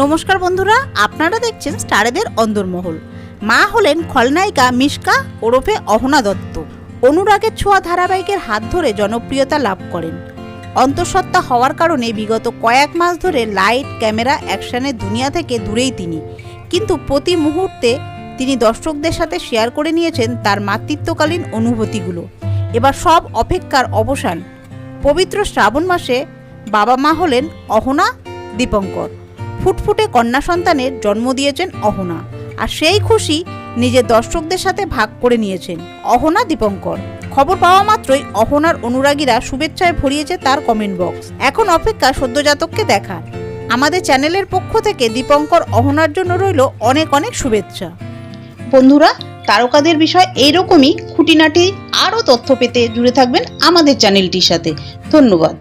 নমস্কার বন্ধুরা, আপনারা দেখছেন স্টারেদের অন্দরমহল। মা হলেন খলনায়িকা মিশকা ওরফে অহনা দত্ত। অনুরাগের ছোঁয়া ধারাবাহিকের হাত ধরে জনপ্রিয়তা লাভ করেন। অন্তঃসত্ত্বা হওয়ার কারণে বিগত কয়েক মাস ধরে লাইট, ক্যামেরা, অ্যাকশনের দুনিয়া থেকে দূরেই তিনি, কিন্তু প্রতি মুহূর্তে তিনি দর্শকদের সাথে শেয়ার করে নিয়েছেন তার মাতৃত্বকালীন অনুভূতিগুলো। এবার সব অপেক্ষার অবসান। পবিত্র শ্রাবণ মাসে বাবা মা হলেন অহনা, দীপঙ্কর। ফুটফুটে কন্যা সন্তানের জন্ম দিয়েছেন অহনা, আর সেই খুশি নিজের দর্শকদের সাথে ভাগ করে নিয়েছেন অহনা, দীপঙ্কর। খবর পাওয়া মাত্রই অহনার অনুরাগীরা শুভেচ্ছায় ভরিয়েছে তার কমেন্ট বক্স। এখন অপেক্ষা সদ্যজাতককে দেখার। আমাদের চ্যানেলের পক্ষ থেকে দীপঙ্কর, অহনার জন্য রইল অনেক অনেক শুভেচ্ছা। বন্ধুরা, তারকাদের বিষয় এইরকমই খুঁটিনাটি আরও তথ্য পেতে জুড়ে থাকবেন আমাদের চ্যানেলটির সাথে। ধন্যবাদ।